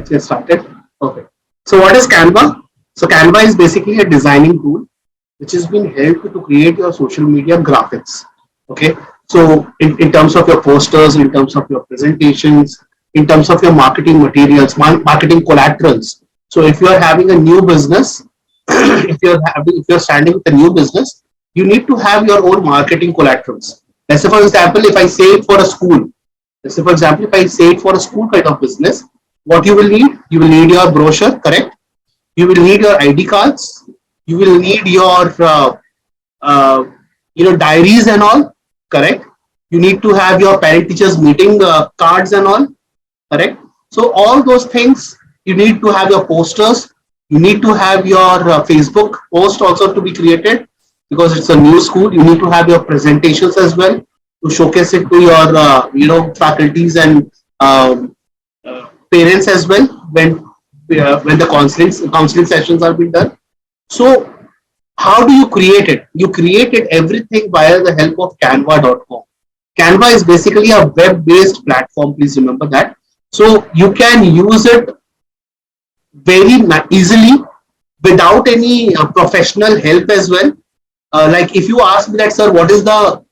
Let's get started. Perfect. So what is Canva? So Canva is basically a designing tool which has been helped to create your social media graphics. Okay. So in terms of your posters, in terms of your presentations, in terms of your marketing materials, marketing collaterals. So if you are having a new business, if you're standing with a new business, you need to have your own marketing collaterals. Let's say, for example, if I say it for a school, let's say, for example, if I say it for a school kind of business, what you will need your brochure, correct? You will need your ID cards. You will need your, uh, diaries and all, correct? You need to have your parent-teachers meeting cards and all, correct? So all those things, you need to have your posters. You need to have your Facebook post also to be created because it's a new school. You need to have your presentations as well to showcase it to your faculties and parents as well when the counseling sessions are being done. So how do you create it? You created everything via the help of canva.com. Canva is basically a web-based platform. Please remember that. So you can use it very easily without any professional help as well. Like if you ask me that, sir, what is the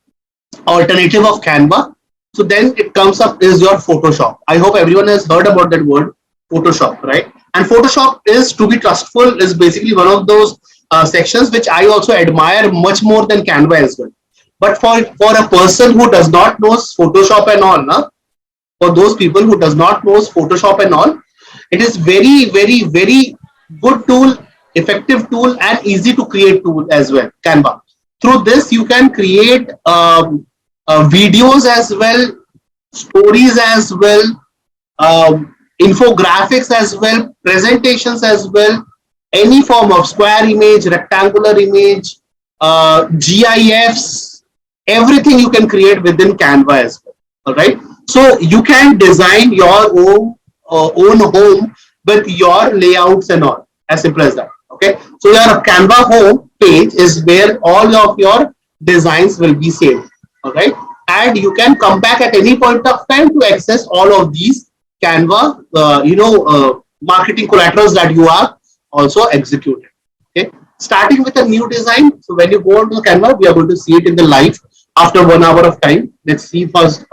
alternative of Canva? So then it comes up is your Photoshop. I hope everyone has heard about that word, Photoshop, right? And Photoshop is, to be trustful, is basically one of those sections which I also admire much more than Canva as well. But for a person who does not know Photoshop and all, for those people who does not know Photoshop and all, it is very, very, very good tool, effective tool, and easy to create tool as well, Canva. Through this, you can create videos as well, stories as well, infographics as well, presentations as well, any form of square image, rectangular image, GIFs, everything you can create within Canva as well. All right. So you can design your own home with your layouts and all, as simple as that. Okay. So your Canva home page is where all of your designs will be saved. All right. And you can come back at any point of time to access all of these Canva, marketing collaterals that you are also executed. Okay. Starting with a new design. So when you go on to Canva, we are going to see it in the live after 1 hour of time. Let's see first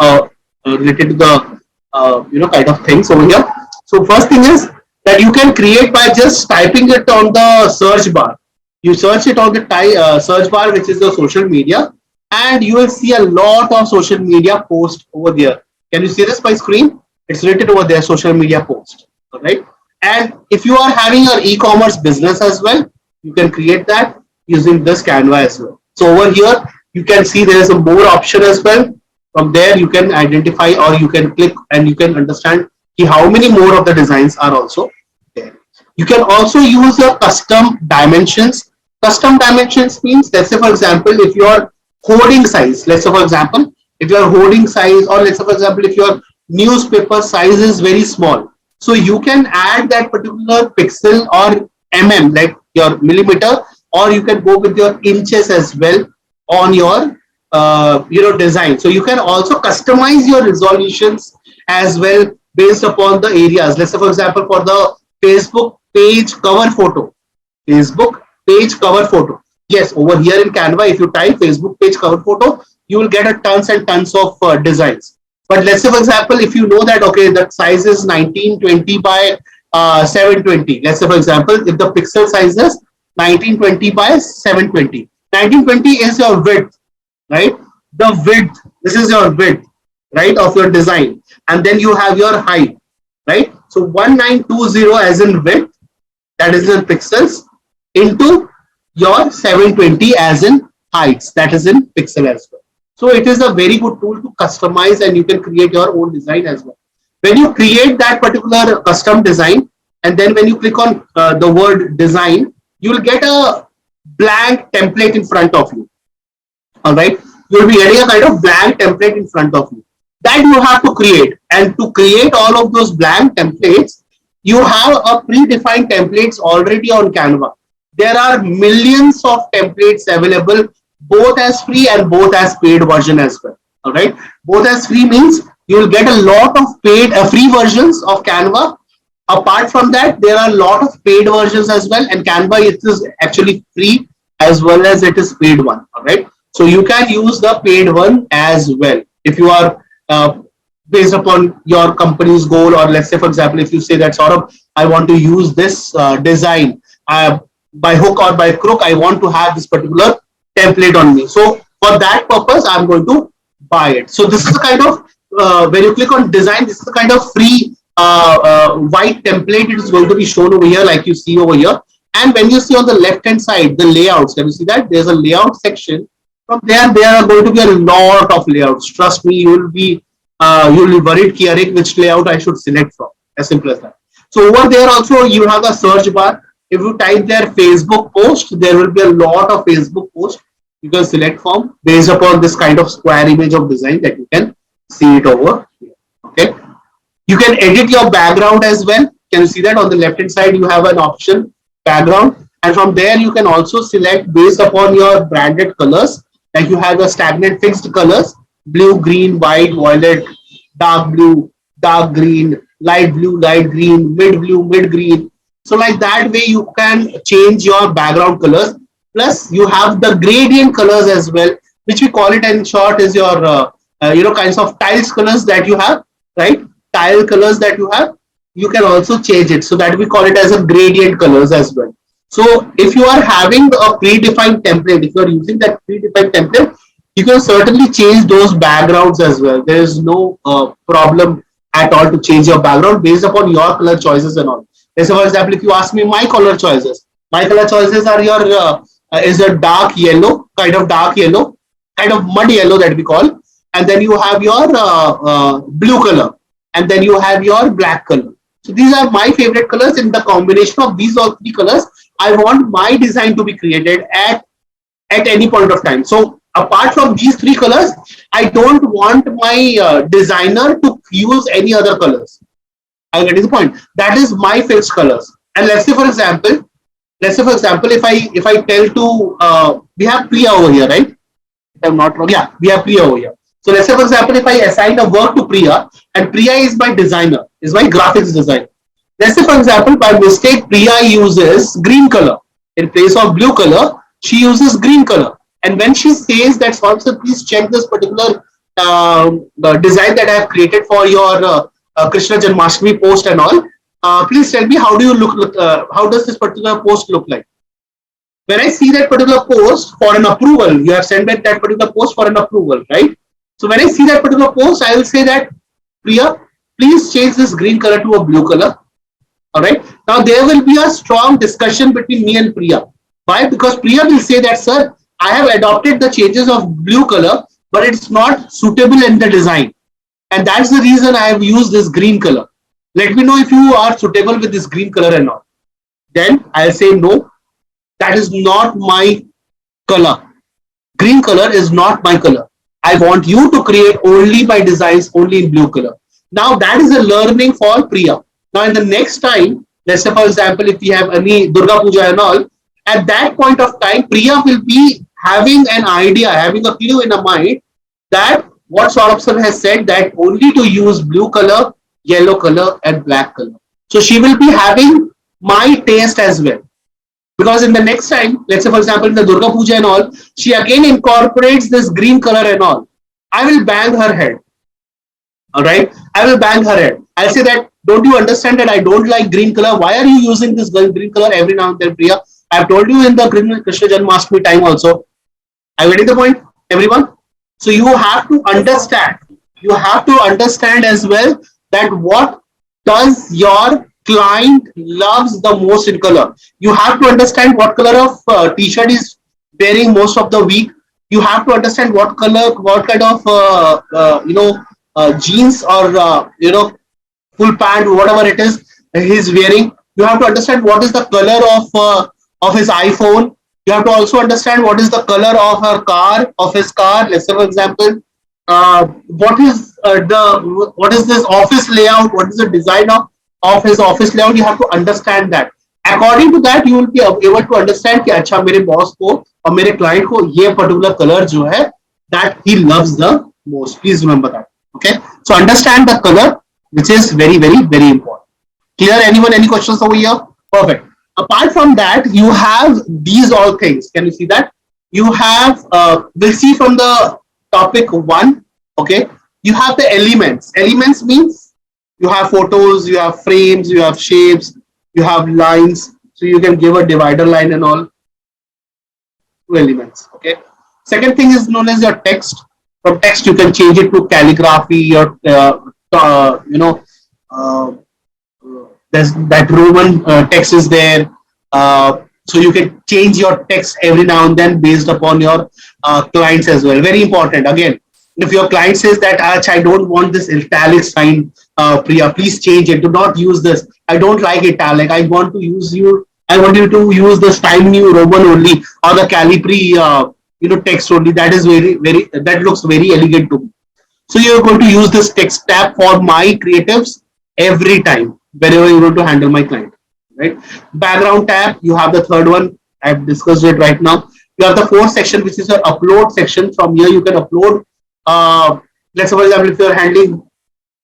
related to the kind of things over here. So first thing is that you can create by just typing it on the search bar. You search it on the search bar, which is the social media, and you will see a lot of social media posts over there. Can you see this by screen? It's written over there, social media post. All right. And if you are having your e-commerce business as well, you can create that using this Canva as well. So over here, you can see there is a more option as well. From there, you can identify or you can click and you can understand how many more of the designs are also there. You can also use your custom dimensions. Custom dimensions means, let's say, for example, if your hoarding size, let's say, for example, if your hoarding size, or let's say, for example, if your newspaper size is very small, so you can add that particular pixel or like your millimeter, or you can go with your inches as well on your design. So you can also customize your resolutions as well based upon the areas. Let's say, for example, for the Facebook page cover photo, yes, over here in Canva, if you type Facebook page cover photo, you will get a tons and tons of designs. But let's say, for example, if you know that, okay, the size is 1920 by 720. Let's say, for example, if the pixel size is 1920 by 720. 1920 is your width, right? The width, this is your width, right, of your design. And then you have your height, right? So 1920 as in width, that is in pixels, into your 720 as in heights, that is in pixel as well. So it is a very good tool to customize and you can create your own design as well. When you create that particular custom design, and then when you click on the word design, you will get a blank template in front of you. All right. You will be getting a kind of blank template in front of you that you have to create. And to create all of those blank templates, you have a predefined templates already on Canva. There are millions of templates available, both as free and both as paid version as well. All right. Both as free means you will get a lot of paid free versions of Canva, Apart from that, there are a lot of paid versions as well, and Canva, it is actually free as well as it is paid one. All right, so you can use the paid one as well if you are based upon your company's goal, or let's say for example, if you say that sort of I want to use this design by hook or by crook, I want to have this particular template on me. So for that purpose, I'm going to buy it. So this is the kind of when you click on design, this is the kind of free white template it is going to be shown over here, like you see over here. And when you see on the left hand side the layouts, can you see that there's a layout section? From there are going to be a lot of layouts. Trust me, you'll be worried कि which layout I should select from. As simple as that. So over there also you have a search bar. If you type there Facebook post, there will be a lot of Facebook posts you can select from based upon this kind of square image of design that you can see it over here. Okay. You can edit your background as well. Can you see that on the left hand side you have an option background, and from there you can also select based upon your branded colors. Like you have the stagnant fixed colors: blue, green, white, violet, dark blue, dark green, light blue, light green, mid blue, mid green. So like that way you can change your background colors. Plus you have the gradient colors as well, which we call it in short is your kinds of tiles colors that you have, right? Tile colors that you have, you can also change it, so that we call it as a gradient colors as well. So if you are having a predefined template, if you are using that predefined template, you can certainly change those backgrounds as well. There is no problem at all to change your background based upon your color choices and all. So for example, if you ask me my color choices are your is a dark yellow, kind of mud yellow that we call, and then you have your blue color, and then you have your black color. So these are my favorite colors. In the combination of these all three colors, I want my design to be created at any point of time. So apart from these three colors, I don't want my designer to use any other colors. I'm getting the point. That is my fixed colors. And let's say for example, if I tell to we have Priya over here, right? If I'm not wrong, yeah, we have Priya over here. So let's say for example, if I assign a work to Priya, and Priya is my designer, is my graphics designer. Let's say for example, by mistake, Priya uses green color in place of blue color. She uses green color, and when she says that, sponsor, please check this particular design that I have created for your Krishna Janmashtami post and all. Please tell me how do you look? How does this particular post look like? When I see that particular post for an approval, you have sent that particular post for an approval, right? So when I see that particular post, I will say that, Priya, please change this green color to a blue color. All right. Now there will be a strong discussion between me and Priya. Why? Because Priya will say that, sir, I have adopted the changes of blue color, but it's not suitable in the design. And that's the reason I have used this green color. Let me know if you are suitable with this green color or not. Then I'll say, no, that is not my color. Green color is not my color. I want you to create only my designs only in blue color. Now that is a learning for Priya. Now in the next time, let's say for example, if we have any Durga Puja and all, at that point of time, Priya will be having an idea, having a clue in her mind that what Saurabh has said, that only to use blue color, yellow color and black color. So she will be having my taste as well. Because in the next time, let's say for example, in the Durga Puja and all, she again incorporates this green color and all. I will bang her head. All right. I will bang her head. I'll say that, don't you understand that I don't like green color? Why are you using this green color every now and then, Priya? I've told you in the Krishna Janmashtami time also. I'm getting the point, everyone? So you have to understand. You have to understand as well that what does your client loves the most in color. You have to understand what color of t-shirt is wearing most of the week. You have to understand what color, what kind of jeans or full pant, whatever it is he's wearing. You have to understand what is the color of his iPhone. You have to also understand what is the color of her car, of his car. Let's say for example, what is this office layout? What is the design of his office layout? You have to understand that. According to that, you will be able to understand कि अच्छा मेरे boss को और मेरे client को ये particular color जो है that he loves the most. Please remember that. Okay. So understand the color, which is very, very, very important. Clear? Anyone? Any questions over here? Perfect. Apart from that, you have these all things. Can you see that? You have, we'll see from the topic one, okay? You have the elements. Elements means you have photos, you have frames, you have shapes, you have lines. So you can give a divider line and all. Two elements, okay? Second thing is known as your text. From text, you can change it to calligraphy or, uh, there's that Roman text is there. So you can change your text every now and then based upon your clients as well. Very important. Again, if your client says that I don't want this italic sign, Priya, please change it. Do not use this. I don't like italic. I want to use you. I want you to use the Time New Roman only or the Calibri, text only. That is very. That looks very elegant to me. So you're going to use this text tab for my creatives every time whenever you want to handle my client, right? Background tab, you have the third one. I've discussed it right now. You have the fourth section, which is your upload section. From here, you can upload. Let's say, for example, if you're handling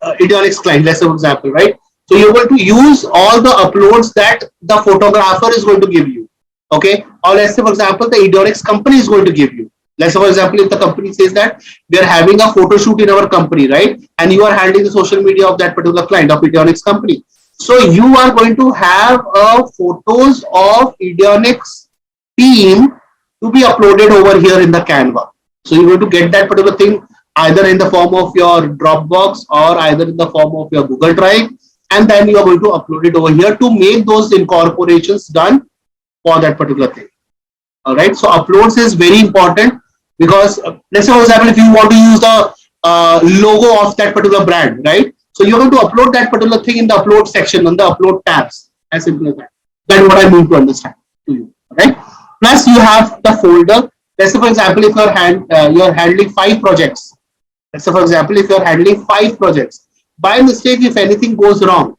Eduonix client, let's say, for example, right? So you're going to use all the uploads that the photographer is going to give you, okay? Or let's say, for example, the Eduonix company is going to give you. Let's say, for example, if the company says that we are having a photo shoot in our company, right? And you are handling the social media of that particular client of Eduonix company. So you are going to have photos of Eduonix team to be uploaded over here in the Canva. So you're going to get that particular thing either in the form of your Dropbox or either in the form of your Google Drive. And then you are going to upload it over here to make those incorporations done for that particular thing. All right. So uploads is very important because let's say, for example, if you want to use the logo of that particular brand, right? So you're going to upload that particular thing in the upload section on the upload tabs. As simple as that. That's what I mean to understand to you. Right. Plus, you have the folder. Let's say, for example, if you're handling 5 projects. Let's say, for example, if you're handling 5 projects, by mistake, if anything goes wrong,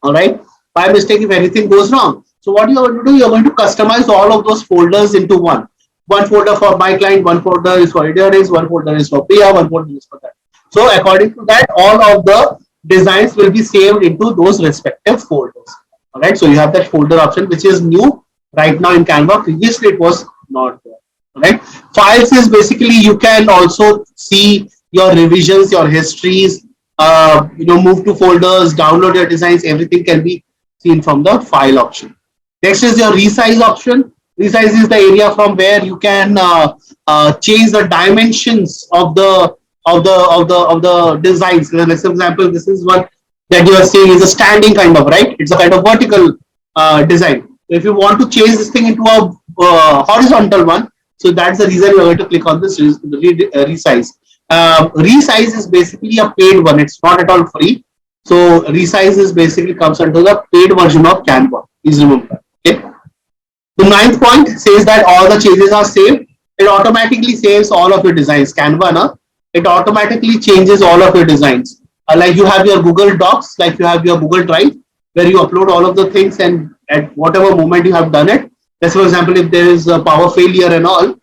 all right, by mistake, if anything goes wrong, so what you're going to do, you're going to customize all of those folders into one. One folder for my client, one folder is for Eduonix, one folder is for Priya, one folder is for that. So according to that, all of the designs will be saved into those respective folders. All right, so you have that folder option, which is new right now in Canva. Previously, it was not there. All right, files is basically you can also see your revisions, your histories, move to folders, download your designs, everything can be seen from the file option. Next is your resize option. Resize is the area from where you can change the dimensions of the designs. Let's for example, this is what that you are seeing is a standing kind of, right? It's a kind of vertical design. If you want to change this thing into a horizontal one, so that's the reason you're going to click on this resize. Resize is basically a paid one. It's not at all free. So Resize is basically comes under the paid version of Canva. Please remember. Okay. The 9th point says that all the changes are saved. It automatically saves all of your designs. Canva, na? It automatically changes all of your designs. Like you have your Google Docs, like you have your Google Drive, where you upload all of the things, and at whatever moment you have done it. Let's for example, if there is a power failure and all,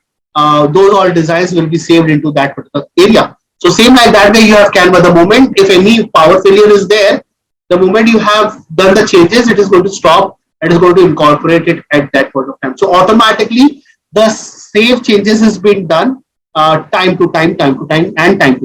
those all designs will be saved into that particular area. So same like that way you have Canva. The moment if any power failure is there, the moment you have done the changes, it is going to stop and is going to incorporate it at that point of time. So automatically the save changes has been done time to time, and time to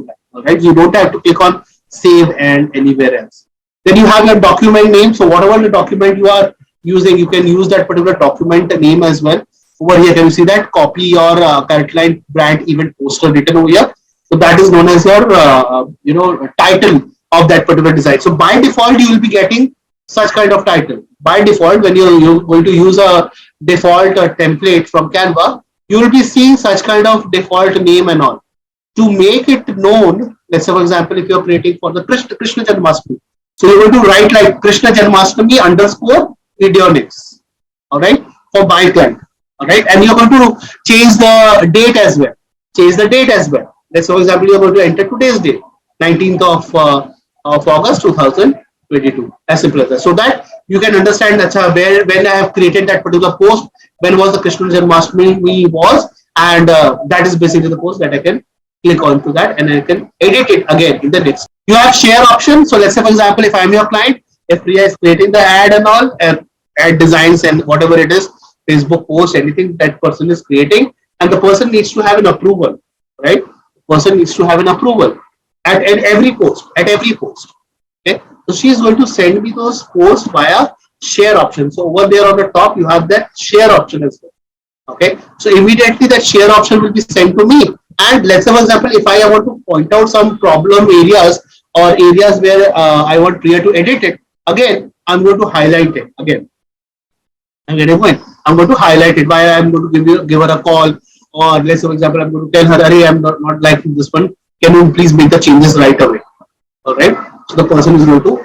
time. All right, you don't have to click on save and anywhere else. Then you have your document name. So whatever the document you are using, you can use that particular document name as well. Over here, can you see that? Copy your current line brand event poster written over here. So that is known as your title of that particular design. So by default, you will be getting such kind of title. By default, when you're going to use a default template from Canva, you will be seeing such kind of default name and all. To make it known, let's say for example, if you're creating for the Krishna Janmashtami, so you're going to write like Krishna Janmashtami _ Eduonix, all right, for my client, all right, and you're going to change the date as well. Let's say for example, you're going to enter today's date, 19th of August 2022. As simple as that. So that you can understand that when I have created that particular post, when was the Krishna Janmashtami was, and that is basically the post that I can click on to that and I can edit it again in the next. You have share option. So let's say for example, if I'm your client, If Priya is creating the ad and all, ad designs and whatever it is, Facebook post, anything that person is creating, and the person needs to have an approval, right? Person needs to have an approval at every post, okay? So she is going to send me those posts via share option. So over there on the top, you have that share option as well. Okay, so immediately that share option will be sent to me. And let's say, for example, if I want to point out some problem areas or areas where I want Priya to edit it, again, I'm going to highlight it again. I'm getting point. I'm going to highlight it. Why I'm going to give her a call, or let's say, for example, I'm going to tell her, "Arey, I'm not liking this one. Can you please make the changes right away?" All right. So the person is going to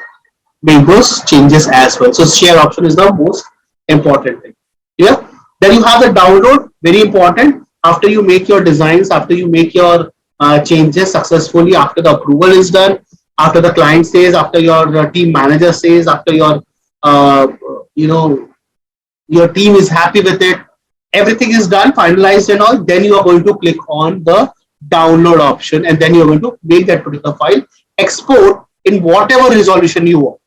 make those changes as well. So share option is the most important thing. Yeah. Then you have the download, very important. After you make your designs, after you make your changes successfully, after the approval is done, after the client says, after your team manager says, after your uh, you know your team is happy with it, everything is done, finalized and all, then you are going to click on the download option, and then you're going to make that particular file export in whatever resolution you want.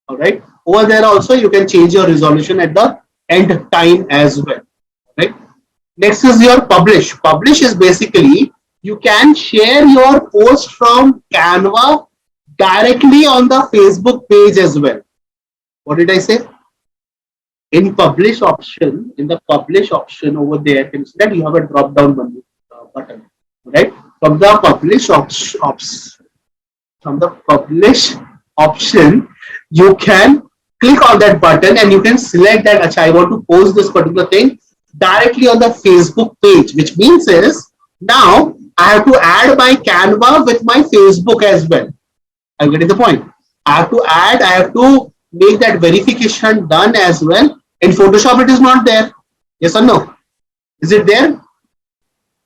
All right. Over there also you can change your resolution at the end time as well. Right. Next is your publish. Publish is basically you can share your post from Canva directly on the Facebook page as well. What did I say? In publish option, in the publish option over there, you can see that you have a drop down button, right? From the publish option, you can click on that button and you can select that, Achha, I want to post this particular thing directly on the Facebook page, which means is now I have to add my Canva with my Facebook as well. I'm getting the point. I have to add, I have to make that verification done as well. In Photoshop, it is not there. Yes or no? Is it there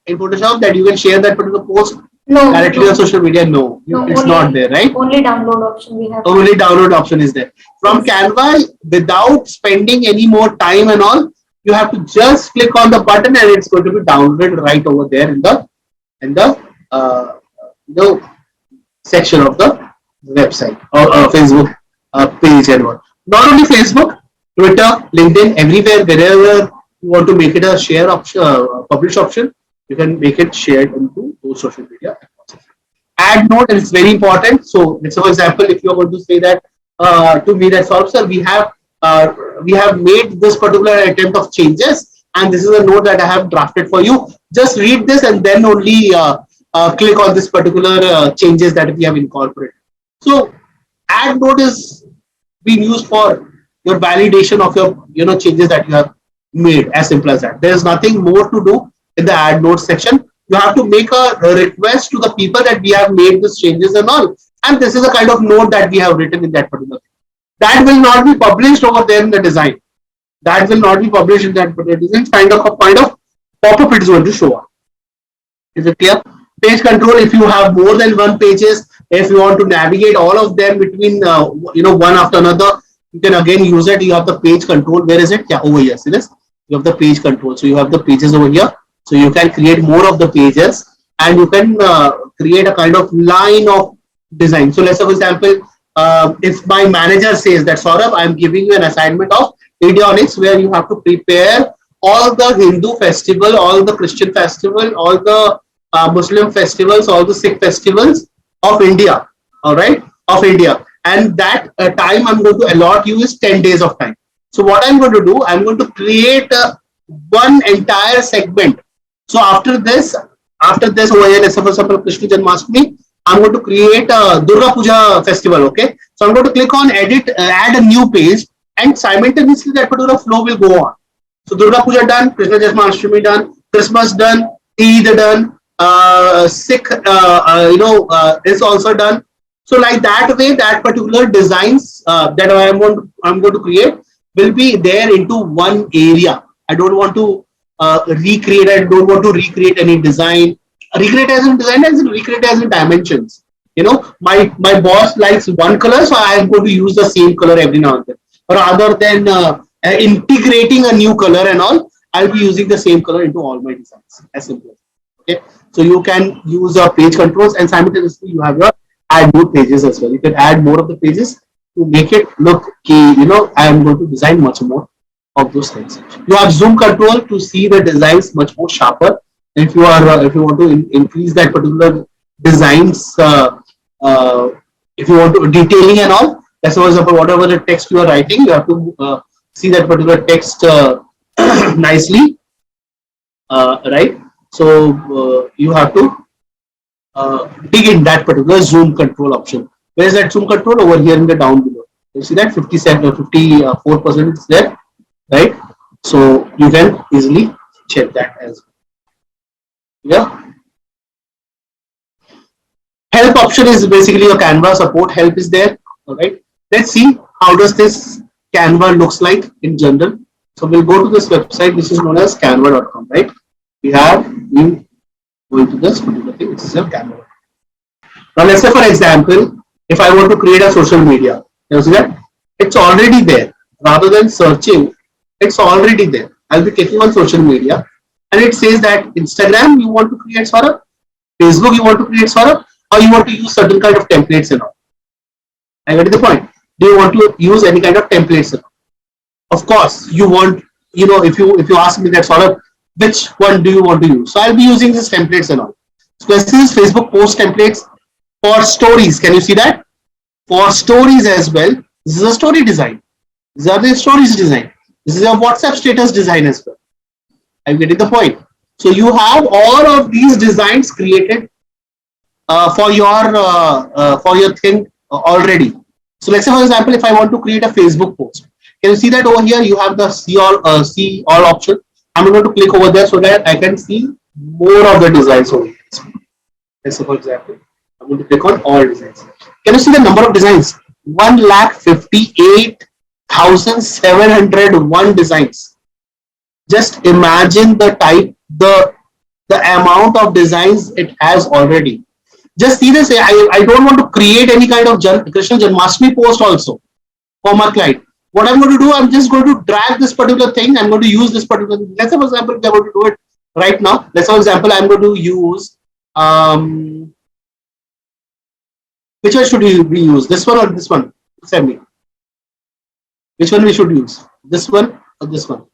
in Photoshop that you can share that particular post directly on social media? No, it's only, not there, right? Only download option we have. Only download option is there. From Canva, without spending any more time and all, you have to just click on the button and it's going to be downloaded right over there in the section of the website or Facebook page and all. Not only Facebook, Twitter, LinkedIn, everywhere, wherever you want to make it a share option, publish option, you can make it shared into those social media accounts. Add note is very important. So, let's say, for example, if you are going to say that to me that Saurabh sir, we have made this particular attempt of changes, and this is a note that I have drafted for you. Just read this and then only click on this particular changes that we have incorporated. So, add note is being used for your validation of your changes that you have made, as simple as that. There is nothing more to do in the add notes section. You have to make a request to the people that we have made these changes and all, and this is a kind of note that we have written in that particular thing. That will not be published over there in the design. That will not be published in that particular design. Kind of pop-up it is going to show up. Is it clear? Page control, if you have more than one pages, if you want to navigate all of them between one after another, you can again use it. You have the page control. Where is it? Yeah, over here. See this? You have the page control. So you have the pages over here. So you can create more of the pages, and you can create a kind of line of design. So let's say, for example, if my manager says that Saurabh, I'm giving you an assignment of Eduonix where you have to prepare all the Hindu festival, all the Christian festival, all the Muslim festivals, all the Sikh festivals of India. All right, of India. And that time I'm going to allot you is 10 days of time. So what I'm going to do, I'm going to create one entire segment. So after this over here, let's say for example, Krishna Janmashtami, I'm going to create a Durga Puja festival. Okay. So I'm going to click on edit, add a new page, and simultaneously that particular flow will go on. So Durga Puja done, Krishna Janmashtami done, Christmas done, Eid done, Sikh, is also done. So like that way, that particular designs that I'm going to create will be there into one area. I don't want to recreate. I don't want to recreate any design. Recreate as in design, as in recreate as in dimensions. My boss likes one color, so I am going to use the same color every now and then. Rather than integrating a new color and all, I'll be using the same color into all my designs. As simple as that. Okay. So you can use page controls, and simultaneously you have your add new pages as well. You can add more of the pages to make it look key, I am going to design much more of those things. You have zoom control to see the designs much more sharper. If you are if you want to increase that particular designs, if you want to detailing and all, that's for example whatever the text you are writing, you have to see that particular text nicely, right? So you have to dig in that particular zoom control option. Where is that zoom control? Over here in the down below. You see that 54% is there, right? So you can easily check that as well. Yeah. Help option is basically your Canva support help is there. All right. Let's see how does this Canva looks like in general. So we'll go to this website. This is known as canva.com, right? We going to this particular thing. This is your Canva. Now let's say for example, if I want to create a social media, you see that it's already there. Rather than searching, it's already there. I'll be clicking on social media, and it says that Instagram you want to create Saurabh, Facebook you want to create Saurabh, or you want to use certain kind of templates and all. I get the point. Do you want to use any kind of templates and all? Of course, you want, if you ask me that Saurabh, which one do you want to use? So I'll be using these templates and all. So this is Facebook post templates for stories. Can you see that? For stories as well. This is a story design. These are the stories design. This is a WhatsApp status design as well. I'm getting the point. So you have all of these designs created for your thing already. So let's say for example, if I want to create a Facebook post, can you see that over here you have the see all option. I'm going to click over there so that I can see more of the designs over here. Let's say for example, I'm going to click on all designs. Can you see the number of designs? 1,58,701 designs. Just imagine the type, the amount of designs it has already. Just see this. I don't want to create any kind of Krishna Janmashtami post also for my client. What I'm going to do, I'm just going to drag this particular thing. I'm going to use this particular. Let's say for example, if I'm going to do it right now. Let's say for example, I'm going to use which one should we use? This one or this one? Send me. Which one we should use? This one or this one?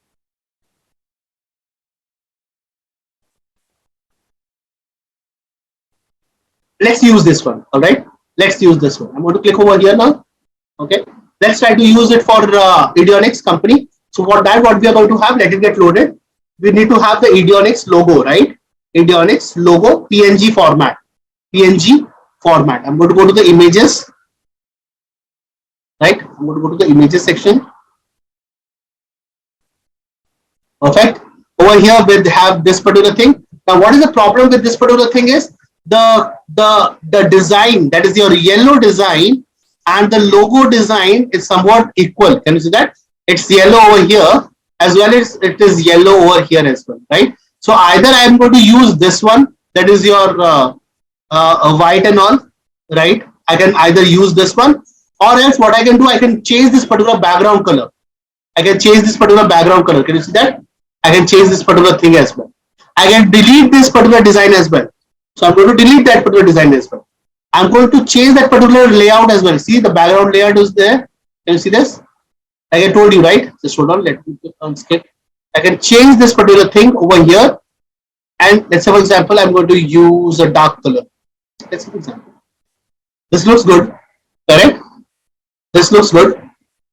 Let's use this one. All right. Let's use this one. I'm going to click over here now. Okay. Let's try to use it for Eduonix company. So what we are going to have, let it get loaded. We need to have the Eduonix logo, right? Eduonix logo PNG format. PNG format. I'm going to go to the images. Right. I'm going to go to the images section. Perfect. Over here we have this particular thing. Now what is the problem with this particular thing is the design, that is your yellow design, and the logo design is somewhat equal. Can you see that? It's yellow over here as well as it is yellow over here as well, right? So either I am going to use this one, that is your white and all, right? I can either use this one, or else what I can do, I can change this particular background color. I can change this particular background color. Can you see that? I can change this particular thing as well. I can delete this particular design as well. So I'm going to delete that particular design as well. I'm going to change that particular layout as well. See, the background layout is there. Can you see this? Like I told you, right? Just hold on. Let me click on skip. I can change this particular thing over here. And let's say, for example, I'm going to use a dark color. Let's say, for example, this looks good. Correct? This looks good.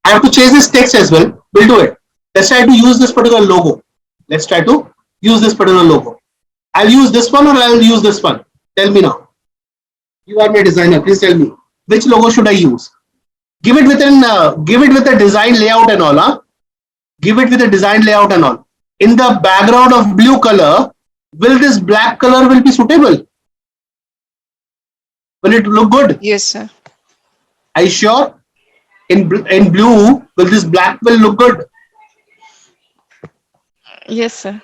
I have to change this text as well. We'll do it. Let's try to use this particular logo. Let's try to use this particular logo. I'll use this one or I'll use this one. Tell me now. You are my designer. Please tell me which logo should I use. Give it with a design layout and all. Huh? Give it with a design layout and all. In the background of blue color, will this black color will be suitable? Will it look good? Yes, sir. Are you sure? In blue, will this black will look good? Yes, sir.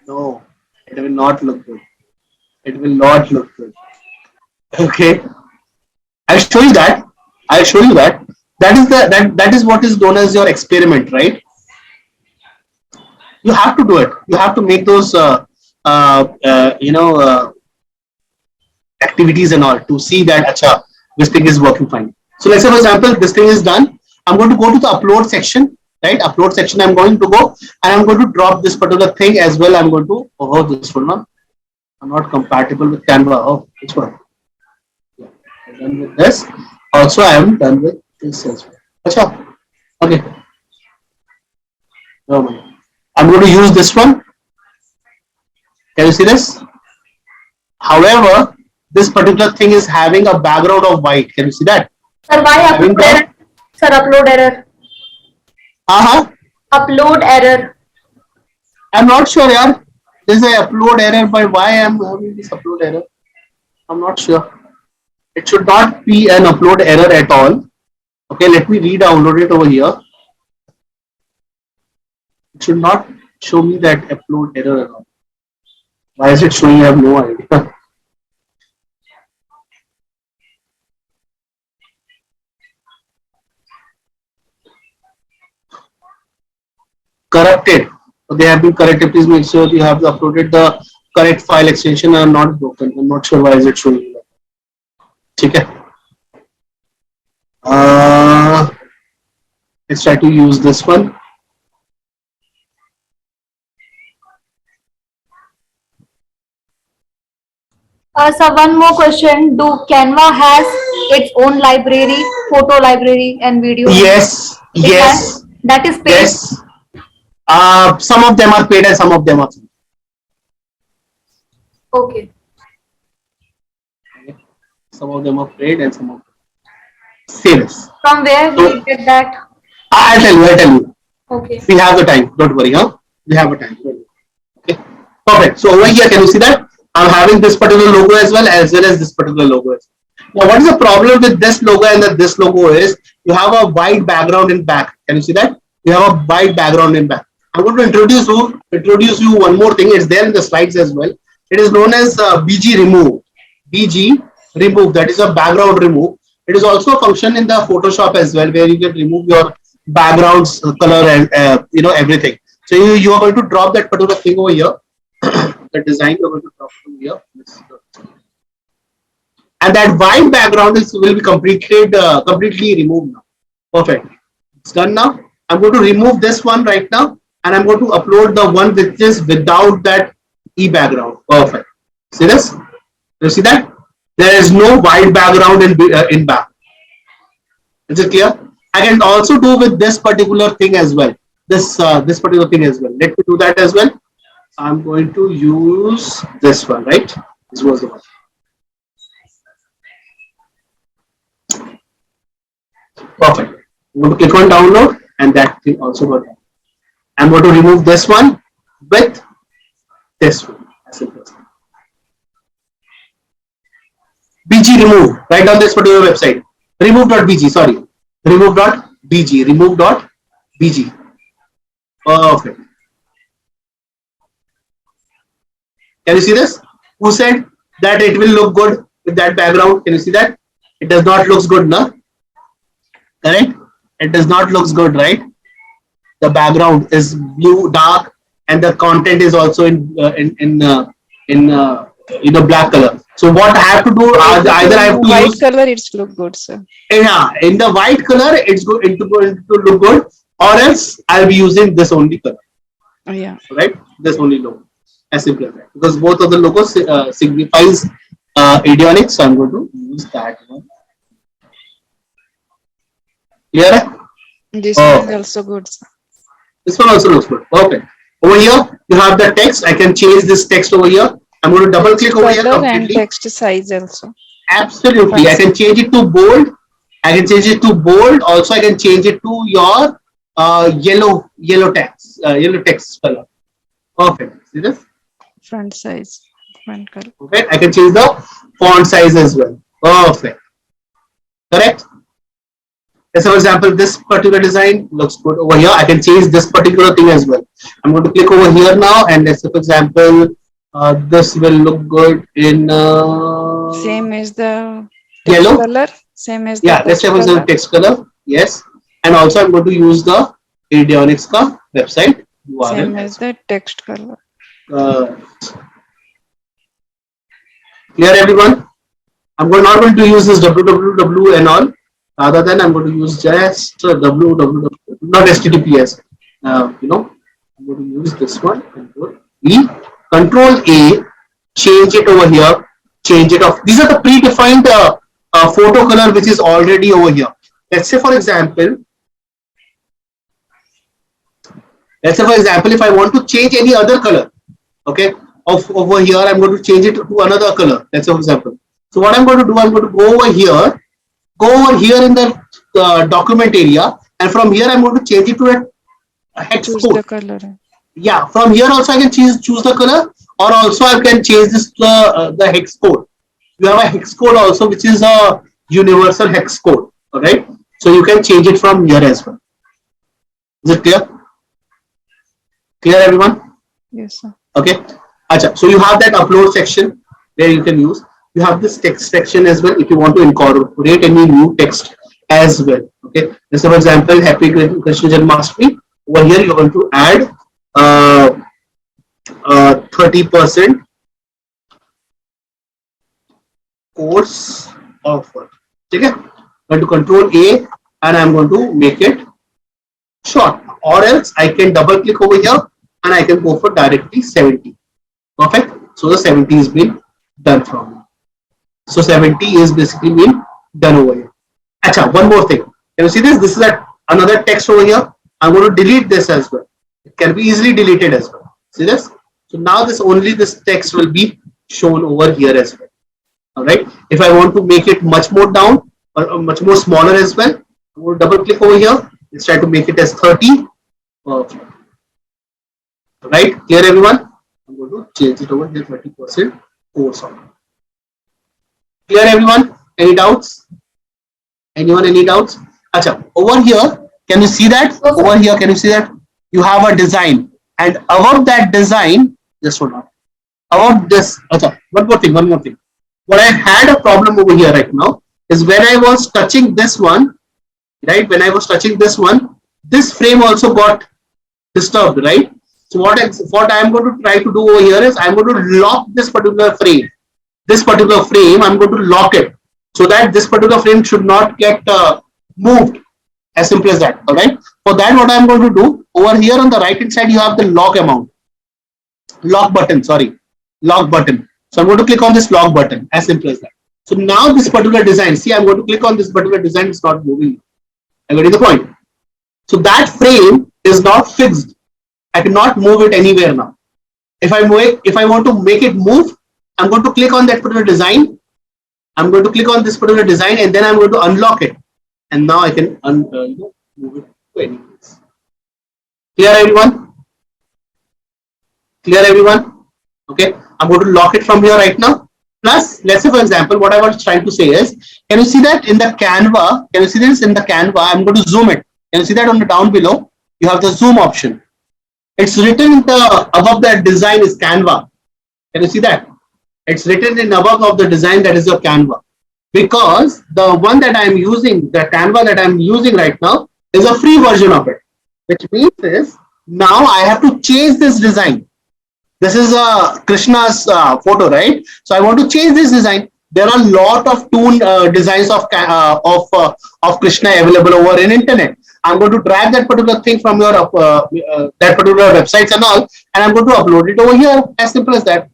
No, it will not look good. It will not look good. Okay, I'll show you that. I'll show you that. That is what is known as your experiment, right? You have to do it. You have to make those activities and all to see that acha, this thing is working fine. So let's say for example, this thing is done. I'm going to go to the upload section, right? Upload section. I'm going to go and I'm going to drop this particular thing as well. I'm going to, oh, this one, no? I'm not compatible with Canva. Oh, which one? Yeah, I'm done with this. Also, I am done with this as well. Achha. Okay. Oh my. I'm going to use this one. Can you see this? However, this particular thing is having a background of white. Can you see that? Sir, why Having upload error? Sir, upload error. Upload error. I'm not sure, yaar. There's an upload error, but why I'm having this upload error? I'm not sure. It should not be an upload error at all. Okay, let me re-download it over here. It should not show me that upload error at all. Why is it showing? I have no idea. Corrupted. So they have been corrected. Please make sure you have uploaded the correct file extension and not broken. I'm not sure why is it showing that. Okay. Let's try to use this one. So one more question. Do Canva has its own library, photo library and video? Yes. Yes. That is paid? Yes. Some of them are paid and some of them are free. Okay. Some of them are paid and some of them serious. From where do you get that? I'll tell you. Okay. We have the time. Don't worry, huh? We have a time. Okay. Perfect. So over here, can you see that? I'm having this particular logo as well as this particular logo as well. Now, what is the problem with this logo and this logo is you have a white background in back. Can you see that? You have a white background in back. I'm going to introduce you one more thing. It's there in the slides as well. It is known as BG remove. BG remove. That is a background remove. It is also a function in the Photoshop as well, where you can remove your backgrounds, color, and everything. So you are going to drop that particular thing over here. The design you are going to drop over here, and that white background will be completely removed now. Perfect. It's done now. I'm going to remove this one right now, and I'm going to upload the one which is without that e background. Perfect. See this? You see that? There is no white background in back. Is it clear? I can also do with this particular thing as well. This particular thing as well. Let me do that as well. I'm going to use this one, right? This was the one. Perfect. I'm going to click on download, and that thing also got done. I'm going to remove this one with this one. As simple as that. BG remove, right on this particular website. Remove.bg, sorry. Remove.bg. Remove.bg. Perfect. Can you see this? Who said that it will look good with that background? Can you see that? It does not look good, no? Correct? It does not look good, right? The background is blue, dark, and the content is also in black color. So what I have to do, either I have to white use color. It's look good, sir. Yeah, in the white color, it's going to look good, or else I'll be using this only color. Oh, yeah. Right? This only logo. As simple as that. Because both of the logos signifies Eduonix, so I'm going to use that one. Clear? This one is also good, sir. This one also looks good. Perfect. Over here, you have the text. I can change this text over here. I'm going to double click over here completely. And text size also. Absolutely. I can change it to bold. I can change it to bold. Also, I can change it to your yellow text color. Perfect. See this? Front size. Front color. Okay. I can change the font size as well. Perfect. Correct? Let's say, for example, this particular design looks good over here. I can change this particular thing as well. I'm going to click over here now, and let's say, for example, this will look good in same as the yellow color. Same as the let's say for example text color. Yes, and also I'm going to use the Eduonix ka website URL. Same as the text color. Clear, everyone? I'm not going to use this www and all. Rather than I'm going to use just www, not HTTPS. I'm going to use this one. Control E, Control A, change it over here, change it off. These are the predefined photo color which is already over here. Let's say for example, if I want to change any other color, okay, of over here, I'm going to change it to another color. Let's say for example. So what I'm going to do, I'm going to go over here in the document area, and from here I'm going to change it to a hex Choose code. the color. Yeah, from here also I can choose the color, or also I can change this to the hex code. You have a hex code also, which is a universal hex code. All right, so you can change it from here as well. Is it clear? Clear, everyone? Yes, sir. Okay. Acha, so you have that upload section where you can use. You have this text section as well if you want to incorporate any new text as well. Okay. Just for example, Happy Krishna Janmashtami. Over here, you're going to add 30% course offer. Okay. I'm going to Control A and I'm going to make it short. Or else I can double click over here and I can go for directly 70. Perfect. So the 70 is been done from me. So 70 is basically been done over here. Acha, one more thing. Can you see this? This is another text over here. I'm going to delete this as well. It can be easily deleted as well. See this? So now this text will be shown over here as well. All right. If I want to make it much more down or much more smaller as well, I'm going to double click over here. Let's try to make it as 30. Perfect. Right? Clear, everyone? I'm going to change it over here 30% course on. Clear, everyone? Any doubts? Anyone, any doubts? Acha, over here, can you see that? Over here, can you see that? You have a design, and above that design, just hold on. Above this, acha, one more thing. What I had a problem over here right now is when I was touching this one, right? When I was touching this one, this frame also got disturbed, right? So what I am going to try to do over here is I'm going to lock this particular frame. This particular frame, I'm going to lock it so that this particular frame should not get moved. As simple as that. All right. For that, what I'm going to do over here on the right hand side, you have the lock button. So I'm going to click on this lock button. As simple as that. So now this particular design, see, I'm going to click on this particular design. It's not moving. I'm getting the point. So that frame is not fixed. I cannot move it anywhere now. If I want to make it move, I'm going to click on that particular design. I'm going to click on this particular design and then I'm going to unlock it. And now I can move it to any place. Clear, everyone? Clear, everyone? Okay. I'm going to lock it from here right now. Plus, let's say for example, what I was trying to say is, can you see that in the Canva? Can you see this in the Canva? I'm going to zoom it. Can you see that on the down below? You have the zoom option. It's written in the above that design is Canva. Can you see that? It's written in above of the design that is your Canva. Because the one that I'm using, the Canva that I'm using right now is a free version of it. Which means is now I have to change this design. This is Krishna's photo, right? So I want to change this design. There are a lot of toon designs of Krishna available over in internet. I'm going to drag that particular thing from your that particular websites and all, and I'm going to upload it over here. As simple as that.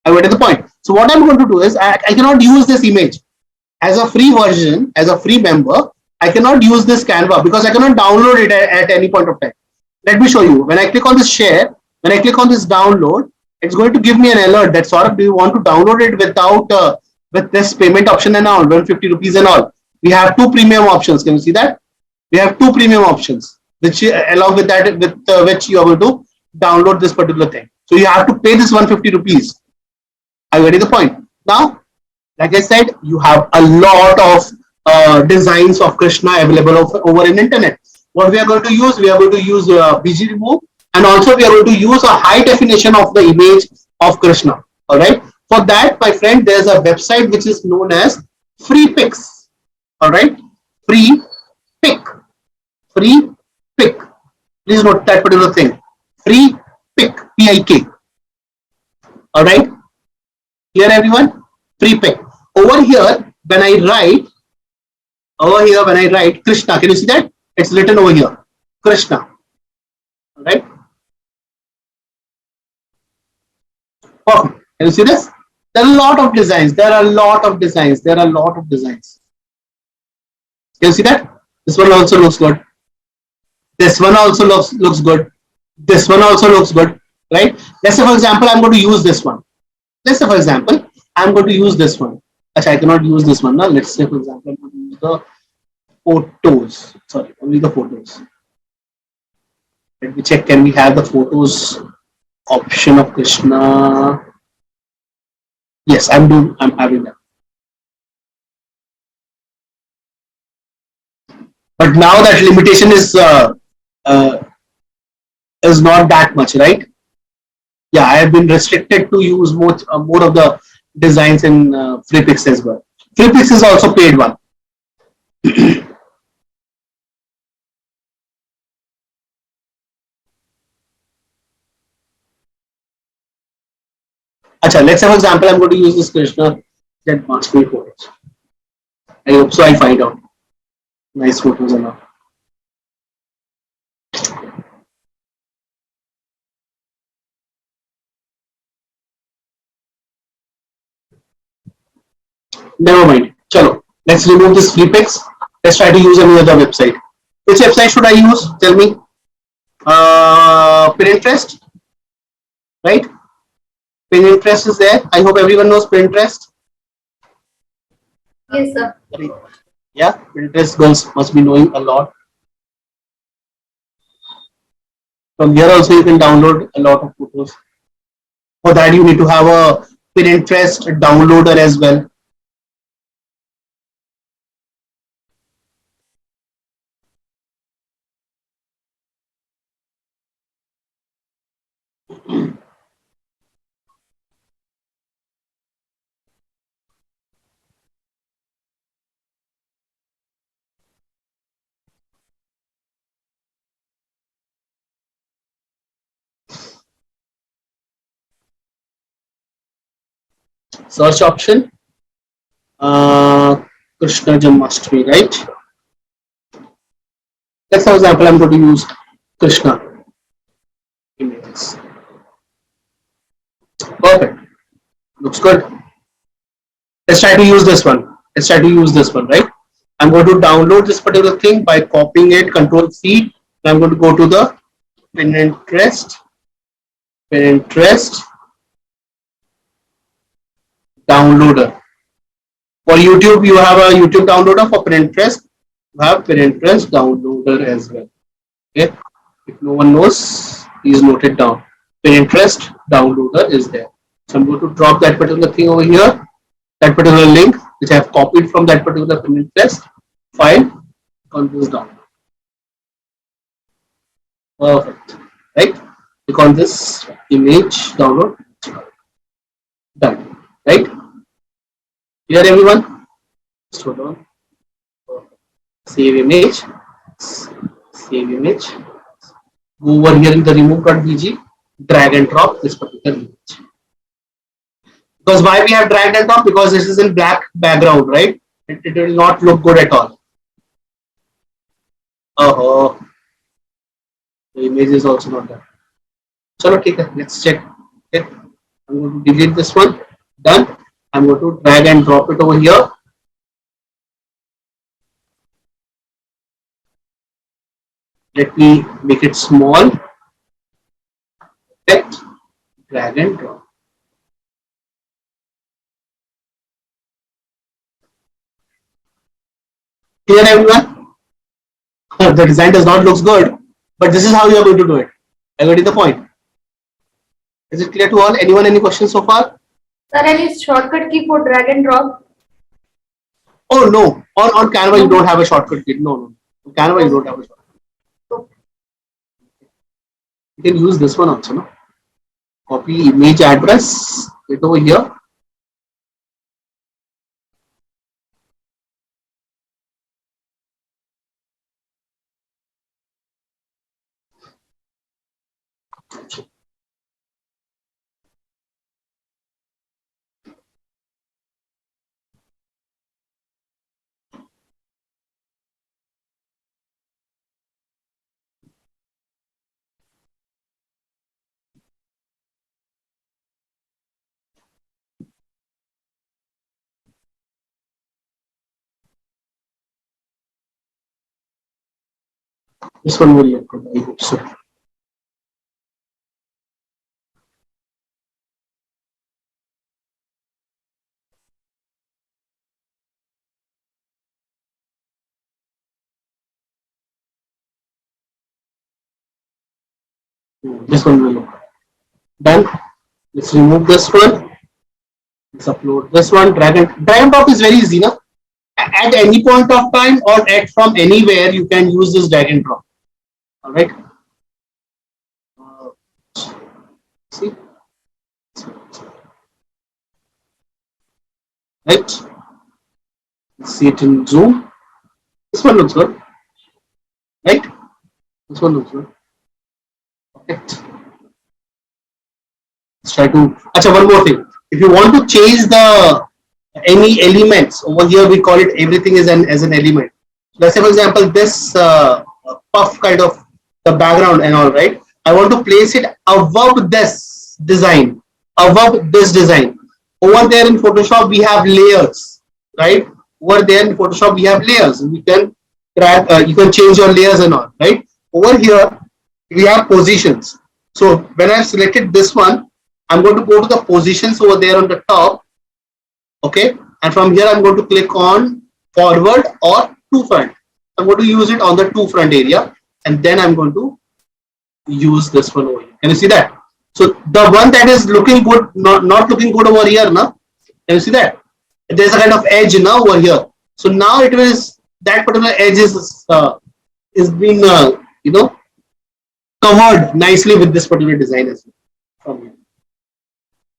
I went to the point. So what I'm going to do is I cannot use this image as a free version, as a free member. I cannot use this Canva because I cannot download it at any point of time. Let me show you. When I click on this share, when I click on this download, it's going to give me an alert that sort of, do you want to download it without with this payment option and all, 150 rupees and all. We have two premium options. Can you see that? We have two premium options, which along with that, with which you are going to download this particular thing. So you have to pay this 150 rupees. I get the point. Now, like I said, you have a lot of designs of Krishna available over in internet. What we are going to use, we are going to use BG remove, and also we are going to use a high definition of the image of Krishna. All right. For that, my friend, there's a website which is known as Free Pix. All right. Free Pick. Free Pick. Please note that particular thing. Free Pick. P-I-K. All right. Clear, everyone? Free Pick. Over here, when I write Over here, when I write Krishna, can you see that? It's written over here, Krishna. All right. Perfect. Can you see this? There are a lot of designs. There are a lot of designs. There are a lot of designs. Can you see that? This one also looks good. This one also looks good. This one also looks good, right? Let's say, for example, I'm going to use this one. Let's say, for example, I'm going to use this one. Actually, I cannot use this one now. Let's say, for example, I'm going to use the photos. Sorry, only the photos. Let me check. Can we have the photos option of Krishna? Yes, I'm having that. But now that limitation uh, is not that much, right? Yeah, I have been restricted to use more of the designs in FreePix as well. FreePix is also paid one. Acha, let's say for example, I'm going to use this Krishna that must be photos. I hope so. I find out nice photos or not. Never mind. Chalo, let's remove this FreePix. Let's try to use any other website. Which website should I use? Tell me. Pinterest, right? Pinterest is there. I hope everyone knows Pinterest. Yes, sir. Yeah, Pinterest girls must be knowing a lot. From here also you can download a lot of photos. For that you need to have a Pinterest downloader as well. Search option, Krishna Janmashtami, right? Let's for example, I'm going to use Krishna images. Perfect. Looks good. Let's try to use this one. Let's try to use this one, right? I'm going to download this particular thing by copying it, Control C. I'm going to go to the Pinterest downloader. For YouTube, you have a YouTube downloader. For Pinterest, you have Pinterest downloader as well. Okay. If no one knows, please note it down. Pinterest downloader is there. So I'm going to drop that particular thing over here, that particular link which I have copied from that particular Pinterest file on this down. Perfect. Right? Click on this image download. Done. Right? Clear everyone? Just hold on. Save image. Save image. Go over here in the remove.bg, drag and drop this particular image. Because why we have dragged and drop? Because this is in black background, right? It will not look good at all. Oh, the image is also not done. Chalo, okay, let's check. Okay. I'm going to delete this one. Done. I'm going to drag and drop it over here. Let me make it small. Select, drag and drop. Clear everyone? The design does not look good, but this is how you are going to do it. I got the point. Is it clear to all? Anyone any questions so far? Sir, any shortcut key for drag and drop? Oh no, on Canva you don't have a shortcut key. No, no. On Canva you don't have a shortcut. You can use this one also, no? Copy image address, it over here. This one will look good. I hope so. This one will look done. Let's remove this one. Let's upload this one. Drag and drop is very easy, no? At any point of time or at from anywhere you can use this drag and drop. All right. See, right? Let's see it in zoom. This one looks good, right? This one looks good. Perfect. Let's try to. Achha, one more thing. If you want to change the any elements over here, we call it everything is an as an element. Let's say, for example, this puff kind of the background and all, right? I want to place it above this design, above this design. Over there in Photoshop, we have layers, right? Over there in Photoshop, we have layers. We can drag, you can change your layers and all, right? Over here, we have positions. So when I've selected this one, I'm going to go to the positions over there on the top. Okay, and from here I'm going to click on forward or to front. I'm going to use it on the to front area, and then I'm going to use this one over here. Can you see that? So the one that is looking good, not looking good over here now. Can you see that? There's a kind of edge now over here. So now it is that particular edge is being you know, covered nicely with this particular design as well. From here.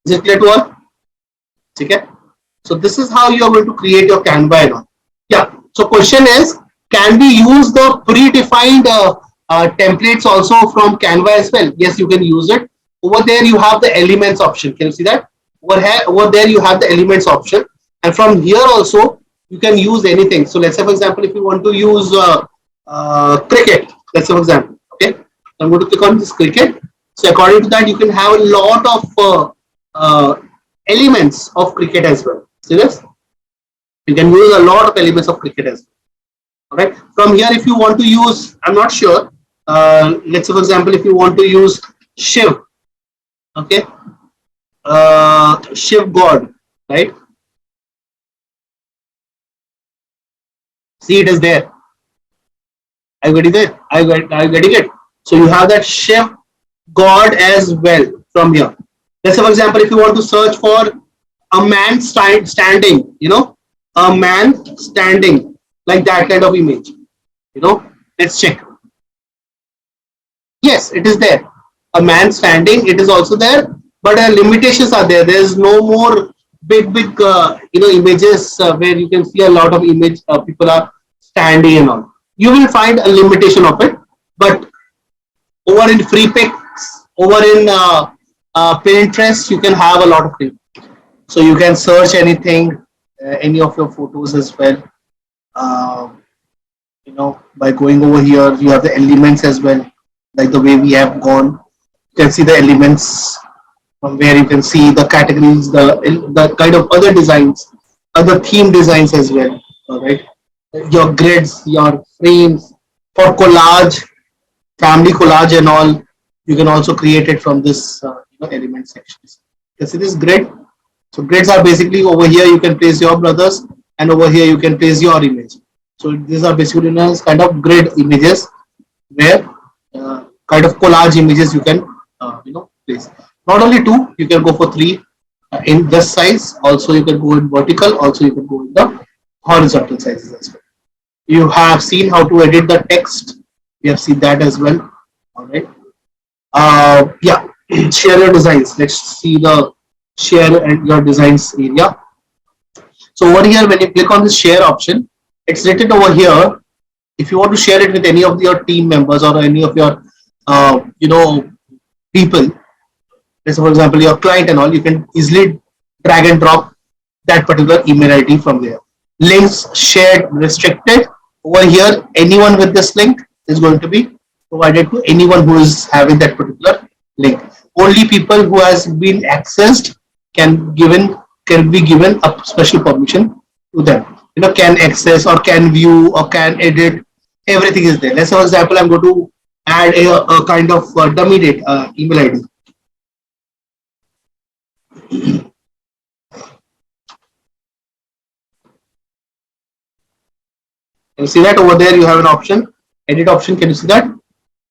Is it clear to all? Okay. So this is how you are going to create your Canva and all. Yeah. So question is, can we use the predefined templates also from Canva as well? Yes, you can use it. Over there you have the elements option. Can you see that? Over there you have the elements option, and from here also you can use anything. So let's say, for example, if you want to use cricket, let's say, for example, okay, I'm going to click on this cricket. So according to that, you can have a lot of elements of cricket as well. See this? You can use a lot of elements of cricket as well. All right. From here, if you want to use, I'm not sure. Let's say, for example, if you want to use Shiv, okay, Shiv God, right? See, it is there. Are you getting it? Are you getting it? So you have that Shiv God as well from here. Let's say, for example, if you want to search for a man standing, you know, a man standing, like that kind of image, you know, let's check. Yes, it is there. A man standing, it is also there, but limitations are there. There is no more big you know, images where you can see a lot of image people are standing and all. You will find a limitation of it, but over in free pics, over in Pinterest, you can have a lot of things. So you can search anything, any of your photos as well. You know, by going over here, you have the elements as well, like the way we have gone. You can see the elements from where you can see the categories, the kind of other designs, other theme designs as well. All right, your grids, your frames for collage, family collage and all. You can also create it from this you know, element sections. You see this grid. So grids are basically over here you can place your brothers, and over here you can place your image. So these are basically kind of grid images where kind of collage images you can you know, place. Not only two, you can go for three in this size. Also you can go in vertical. Also you can go in the horizontal sizes as well. You have seen how to edit the text. We have seen that as well. All right. Yeah. Share your designs. Let's see the share and your designs area. So over here, when you click on this share option, it's written over here. If you want to share it with any of your team members or any of your you know, people, let's say, for example, your client and all, you can easily drag and drop that particular email ID from there. Links shared restricted. Over here, anyone with this link is going to be provided to anyone who is having that particular link. Only people who has been accessed can be given a special permission to them. You know, can access or can view or can edit everything is there. Let's say, for example, I'm going to add a kind of dummy date email ID. You see that over there you have an option, edit option. Can you see that?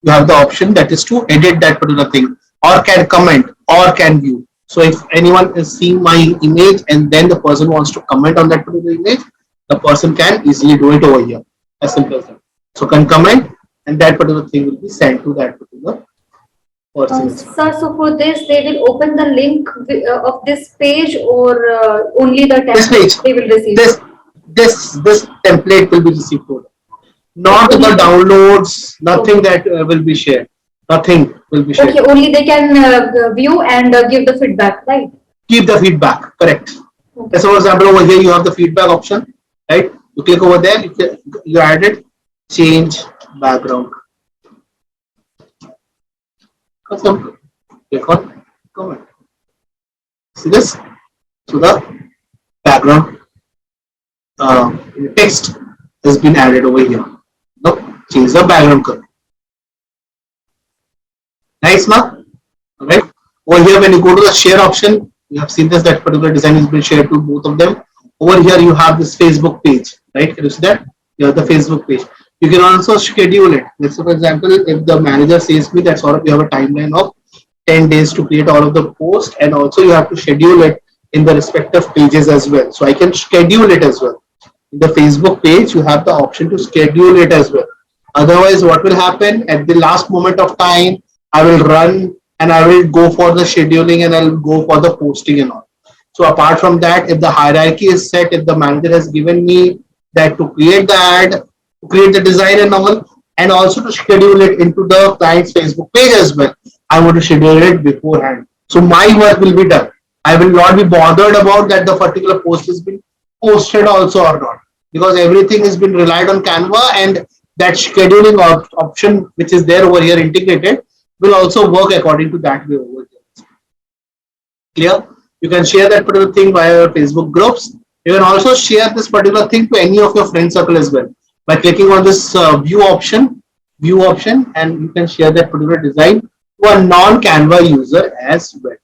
You have the option that is to edit that particular thing, or can comment, or can view. So if anyone is seeing my image and then the person wants to comment on that particular image, the person can easily do it over here. As simple as that. So can comment, and that particular thing will be sent to that particular person. Sir, so for this, they will open the link of this page, or only the This page, template they will receive? this template will be received for them. Not the downloads, nothing that will be shared. Nothing will be shared. Okay, only they can view and give the feedback, right? Keep the feedback, correct. Okay. So for example, over here you have the feedback option, right? You click over there, you add it, change background. Simple. Click on comment. See this? So the background text has been added over here. Now change the background color. Nice, ma? Alright. Over here, when you go to the share option, you have seen this, that particular design has been shared to both of them. Over here, you have this Facebook page, right? Can you see that? You have the Facebook page. You can also schedule it. Let's say, for example, if the manager says me that sort of you have a timeline of 10 days to create all of the posts, and also you have to schedule it in the respective pages as well. So I can schedule it as well. In the Facebook page, you have the option to schedule it as well. Otherwise, what will happen at the last moment of time, I will run and I will go for the scheduling and I'll go for the posting and all. So apart from that, if the hierarchy is set, if the manager has given me that to create the ad, to create the design and all, and also to schedule it into the client's Facebook page as well, I want to schedule it beforehand. So my work will be done. I will not be bothered about that the particular post has been posted also or not, because everything has been relied on Canva, and that scheduling option which is there over here integrated will also work according to that way over here. Clear? You can share that particular thing via your Facebook groups. You can also share this particular thing to any of your friend circle as well by clicking on this view option, and you can share that particular design to a non-Canva user as well.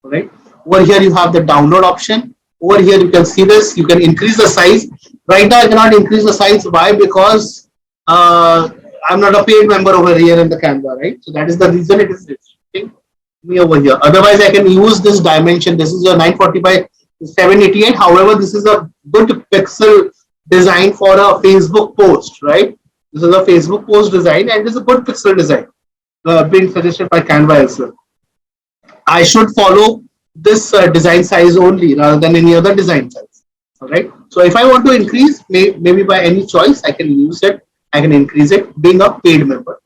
All right. Over here you have the download option. Over here you can see this. You can increase the size. Right now I cannot increase the size. Why? Because I'm not a paid member over here in the Canva, right? So that is the reason it is restricting me over here. Otherwise, I can use this dimension. This is your 940 by 788. However, this is a good pixel design for a Facebook post, right? This is a Facebook post design, and this is a good pixel design being suggested by Canva as well. I should follow this design size only rather than any other design size. All right. So if I want to increase, maybe by any choice, I can use it. I can increase it being a paid member.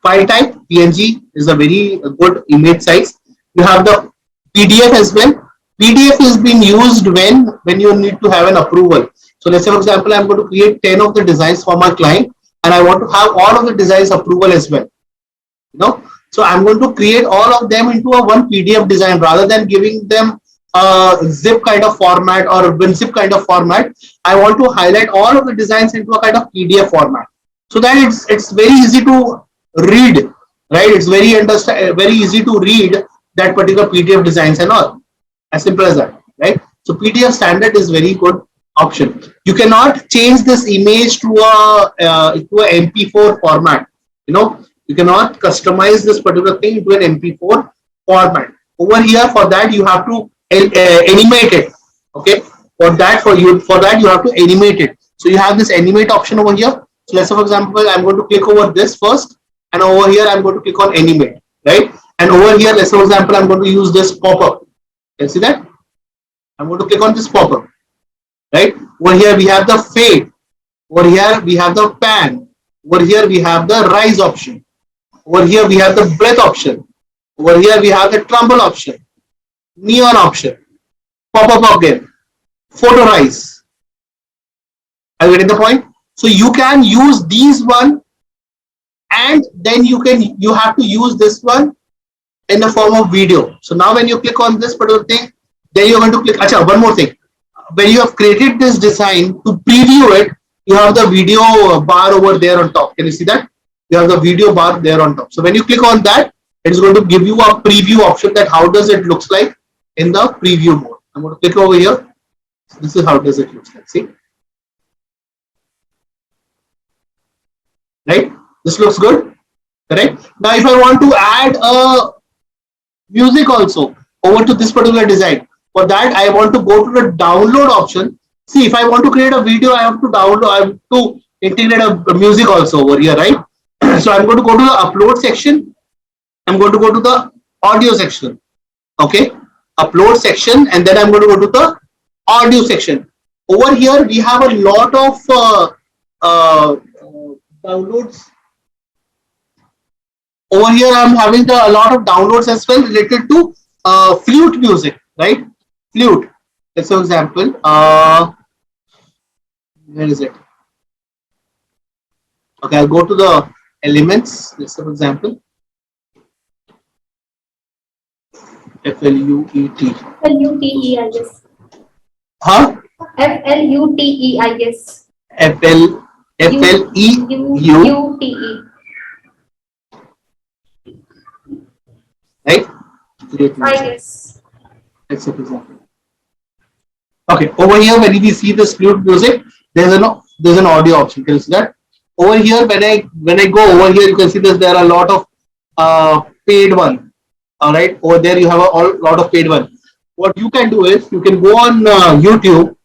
File type PNG is a very good image size. You have the PDF as well. PDF is being used when you need to have an approval. So let's say, for example, I'm going to create 10 of the designs for my client, and I want to have all of the designs approval as well. You know, so I'm going to create all of them into a one PDF design rather than giving them a zip kind of format or WinZip kind of format. I want to highlight all of the designs into a kind of PDF format, so that it's very easy to read, right? It's very easy to read that particular PDF designs and all. As simple as that, right? So PDF standard is very good option. You cannot change this image to a MP4 format. You know, you cannot customize this particular thing to an MP4 format. Over here, for that you have to animate it. Okay, for that you have to animate it. So you have this animate option over here. So let's say, for example, I'm going to click over this first, and over here I'm going to click on animate, right? And over here, let's say, for example, I'm going to use this pop-up. Can you see that? I'm going to click on this pop-up, right? Over here we have the fade. Over here we have the pan. Over here we have the rise option. Over here we have the breath option. Over here we have the tremble option, neon option, pop-up again, photo rise. Are you getting the point? So you can use these one, and then you have to use this one in the form of video. So now when you click on this particular thing, then you're going to click. One more thing. When you have created this design, to preview it, you have the video bar over there on top. Can you see that? You have the video bar there on top. So when you click on that, it's going to give you a preview option that how does it looks like in the preview mode. I'm going to click over here. So this is how does it looks like. See, right? This looks good. Correct. Now, if I want to add a music also over to this particular design, for that I want to go to the download option. See, if I want to create a video, I have to download, I have to integrate a music also over here, right? So I'm going to go to the upload section. I'm going to go to the audio section. Okay, upload section, and then I'm going to go to the audio section. Over here we have a lot of downloads. Over here I'm having a lot of downloads as well related to flute music, right? Flute. Let's for example, where is it? Okay, I'll go to the elements. Let's for example, FLUET. FLUTE, I guess. Huh? FLUTE, I guess. FLEU. Right? I guess. Let's say for example. Okay, over here when we see this flute music, there's an audio option. Can you see that? Over here when I go over here, you can see that there are a lot of paid one. All right, over there you have a lot of paid one. What you can do is you can go on YouTube.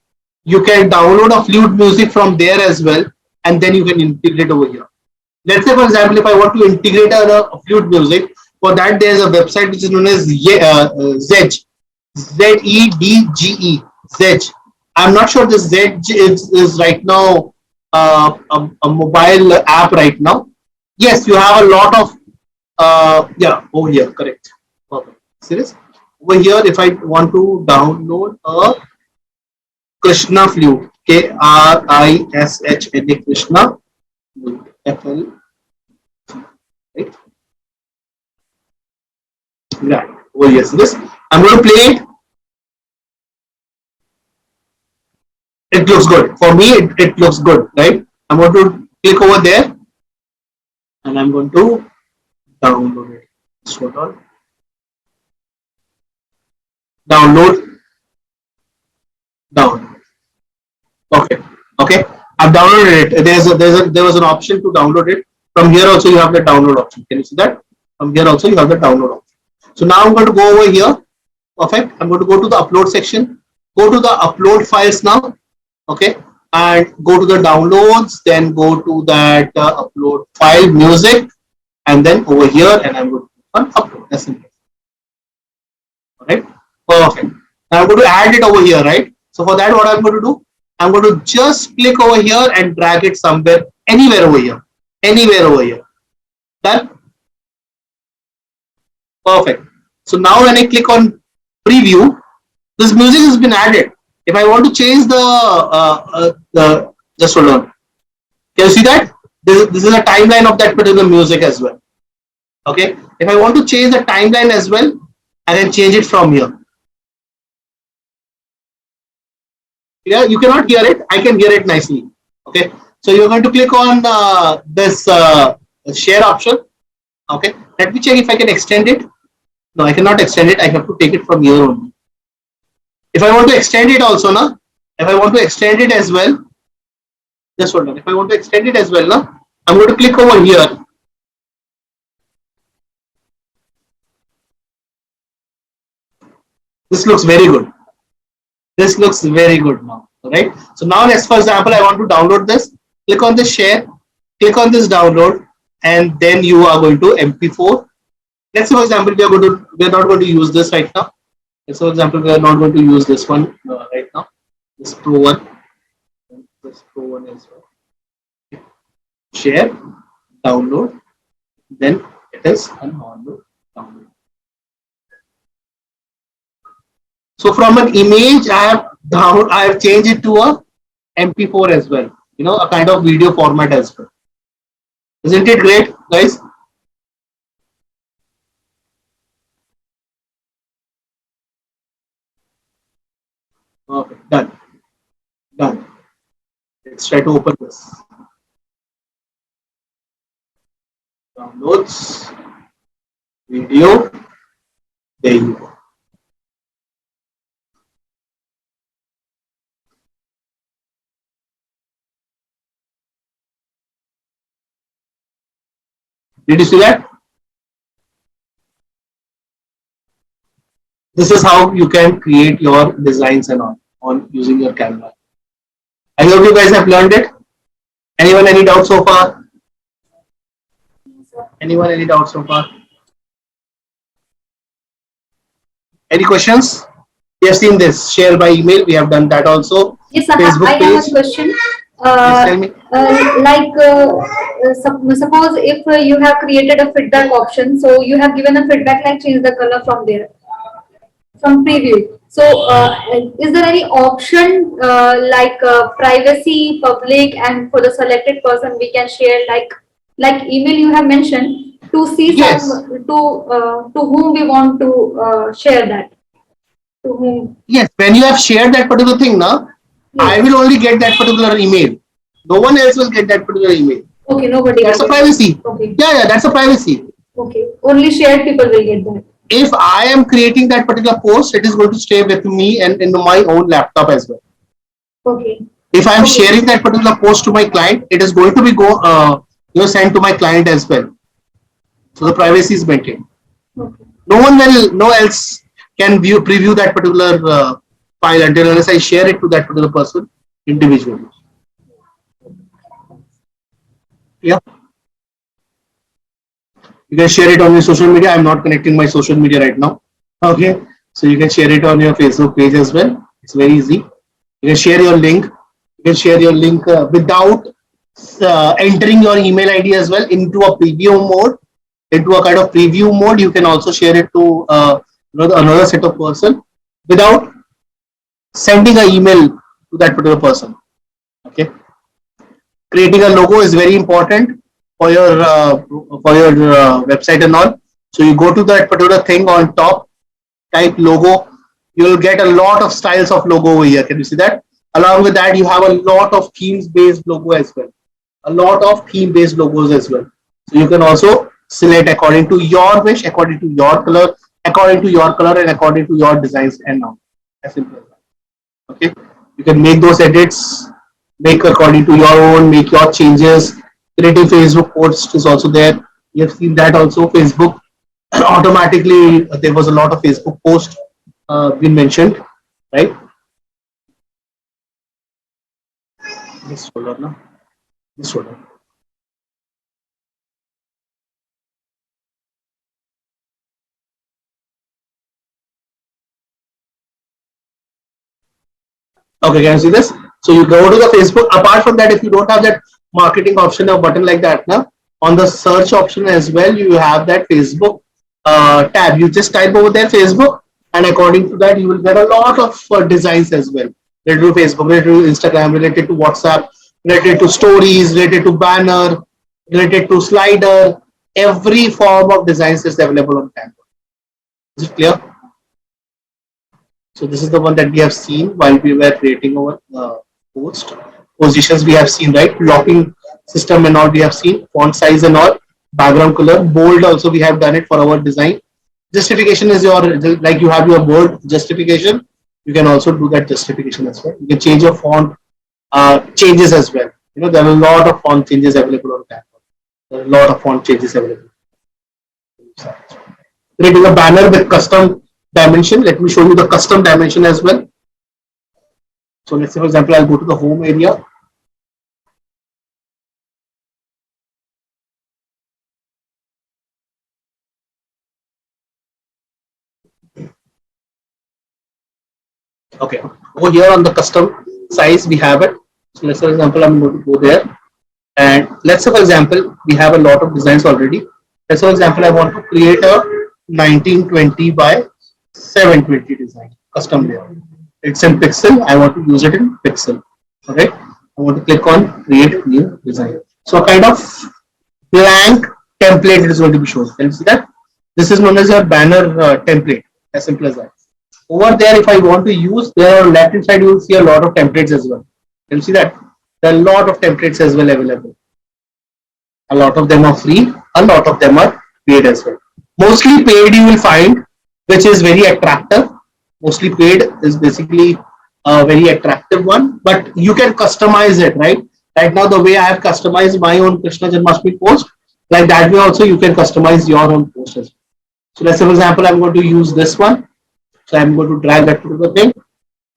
You can download a flute music from there as well, and then you can integrate over here. Let's say for example, if I want to integrate a flute music, for that there's a website which is known as Zedge, ZEDGE, Zedge. I'm not sure this Zedge is right now a mobile app right now. Yes, you have a lot of yeah, over here, correct. Perfect. Serious? Over here, if I want to download a Krishna flute, KRISHNA, Krishna FL, right? Right. Over here, see this? I'm going to play it. It looks good. For me, it looks good, right? I'm going to click over there and I'm going to download it. Hold on. Download. Down. Okay. Okay. I've downloaded it. There was an option to download it. From here also you have the download option. Can you see that? From here also you have the download option. So now I'm going to go over here. Perfect. I'm going to go to the upload section. Go to the upload files now. Okay, and go to the downloads, then go to that upload file music, and then over here, and I'm going to click on upload. That's simple. All right, perfect. Now I'm going to add it over here, right? So for that, what I'm going to do, I'm going to just click over here and drag it somewhere, anywhere over here, anywhere over here. Done. Perfect. So now when I click on preview, this music has been added. If I want to change the just hold on. Can you see that? This is a timeline of that particular music as well. Okay. If I want to change the timeline as well, I can change it from here. Yeah, you cannot hear it. I can hear it nicely. Okay. So you're going to click on this share option. Okay. Let me check if I can extend it. No, I cannot extend it. I have to take it from here only. If I want to extend it also, na, if I want to extend it as well, just hold on. If I want to extend it as well, na, I'm going to click over here. This looks very good. This looks very good now. All right. So now, let's for example, I want to download this. Click on this share. Click on this download, and then you are going to MP4. Let's say, for example, we are not going to use this right now. Let's for example, we are not going to use this one right now. This Pro one. This Pro one as well. Share, download, then it is a normal download. So from an image, I have changed it to a MP4 as well. You know, a kind of video format as well. Isn't it great, guys? Okay, done. Done. Let's try to open this. Downloads, video, there you go. Did you see that? This is how you can create your designs and all on using your Canva. I hope you guys have learned it. Anyone any doubts so far? Anyone any doubts so far? Any questions? We have seen this. Share by email. We have done that also. Yes, I Facebook have page. a question. Yes, tell me. Suppose if you have created a feedback option, so you have given a feedback like change the color from there, from preview. So is there any option privacy, public, and for the selected person we can share like email you have mentioned to see Yes. some to whom we want to share that, to whom. Yes, when you have shared that particular thing now, I will only get that particular email. No one else will get that particular email. Okay, nobody. That's a will get privacy. that. Okay. Yeah, that's a privacy. Okay. Only shared people will get that. If I am creating that particular post, it is going to stay with me and in my own laptop as well. Okay. If I am sharing that particular post to my client, it is going to be sent to my client as well. So the privacy is maintained. Okay. No else can preview that particular file unless I share it to that particular person individually. Yeah. You can share it on your social media. I'm not connecting my social media right now. Okay. So you can share it on your Facebook page as well. It's very easy. You can share your link. You can share your link without entering your email ID as well into a preview mode. Into a kind of preview mode, you can also share it to another set of person without sending an email to that particular person. Okay. Creating a logo is very important for your website and all. So you go to that particular thing on top, type logo. You will get a lot of styles of logo over here. Can you see that? Along with that, you have a lot of themes based logo as well. A lot of theme based logos as well. So you can also select according to your wish, according to your color, and according to your designs and all. As simple as that. Okay. You can make those edits, make according to your own, make your changes. Creating Facebook post is also there. You have seen that also. Facebook automatically, there was a lot of Facebook post been mentioned, right? Just hold on now. Just hold on. Okay, can you see this? So you go to the Facebook. Apart from that, if you don't have that marketing option or button like that, now on the search option as well, you have that Facebook tab. You just type over there Facebook, and according to that, you will get a lot of designs as well. Related to Facebook, related to Instagram, related to WhatsApp, related to stories, related to banner, related to slider. Every form of designs is available on Canva. Is it clear? So this is the one that we have seen while we were creating our post. Positions we have seen, right? Locking system and all we have seen. Font size and all. Background color. Bold also we have done it for our design. Justification is your, like you have your bold justification. You can also do that justification as well. You can change your font changes as well. You know, there are a lot of font changes available on Canva. There are a lot of font changes available. Creating a banner with custom dimension. Let me show you the custom dimension as well. So let's say, for example, I'll go to the home area. Okay, over here on the custom size, we have it. So let's say, for example, I'm going to go there. And let's say, for example, we have a lot of designs already. Let's say, for example, I want to create a 1920 by 720 design, custom layout. It's in pixel. I want to use it in pixel. Okay. I want to click on create new design. So a kind of blank template is going to be shown. Can you see that? This is known as your banner template. As simple as that. Over there, if I want to use, there on left hand side, you will see a lot of templates as well. Can you see that? There are a lot of templates as well available. A lot of them are free, a lot of them are paid as well. Mostly paid you will find, which is very attractive. Mostly paid is basically a very attractive one, but you can customize it, right? Right now, the way I have customized my own Krishna Janmashtami post, like that way also you can customize your own post as well. So let's say, for example, I'm going to use this one. So I'm going to drag that particular thing,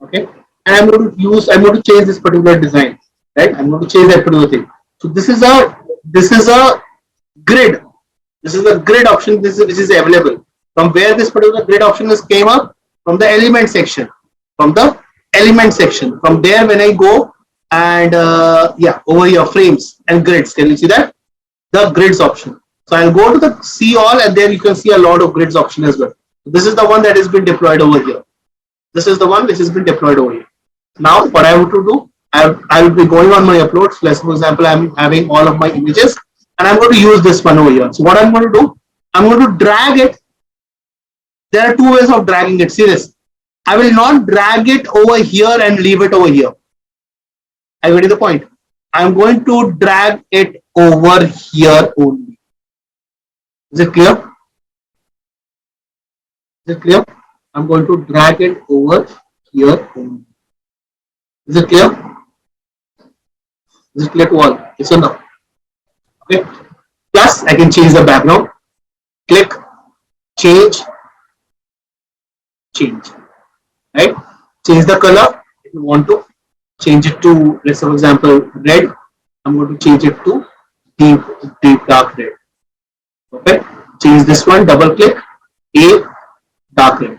okay? And I'm going to change this particular design, right? I'm going to change that particular thing. So this is a grid. This is a grid option. Which is available. From where this particular grid option is came up? From the element section. From the element section. From there, when I go and yeah, over here frames and grids. Can you see that? The grids option. So I'll go to the see all, and there you can see a lot of grids option as well. This is the one that has been deployed over here. This is the one which has been deployed over here. Now, what I want to do, I will be going on my uploads. Let's, for example, I'm having all of my images, and I'm going to use this one over here. So what I'm going to do, I'm going to drag it. There are two ways of dragging it. See this. I will not drag it over here and leave it over here. I get the point. I'm going to drag it over here only. Is it clear? Is it clear? I'm going to drag it over here only. Is it clear? Is it clear to all? Yes or no? Okay. Plus, I can change the background. Click, change, change. Right? Change the color if you want to. Change it to, let's say, for example, red. I'm going to change it to deep dark red. Okay. Change this one. Double click. A dark red.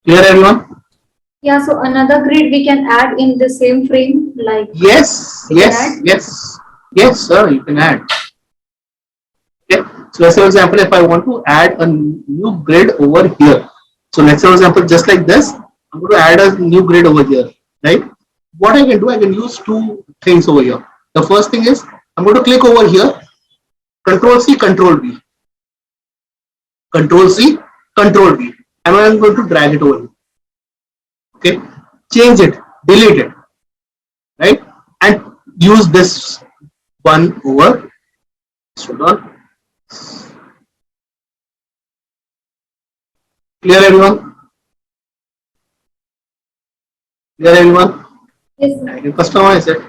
Clear, everyone? Yeah, so another grid we can add in the same frame, like yes, sir, you can add. Okay, so let's say, for example, if I want to add a new grid over here, so let's say, for example, just like this, I'm going to add a new grid over here, right? What I can do, I can use two things over here. The first thing is, I'm going to click over here, Control C, Control V, Control C, Control V, and I'm going to drag it over here. Okay, change it, delete it, right? And use this one over. Hold on. Clear, everyone? Clear, everyone? yes, sir. I can customize it. I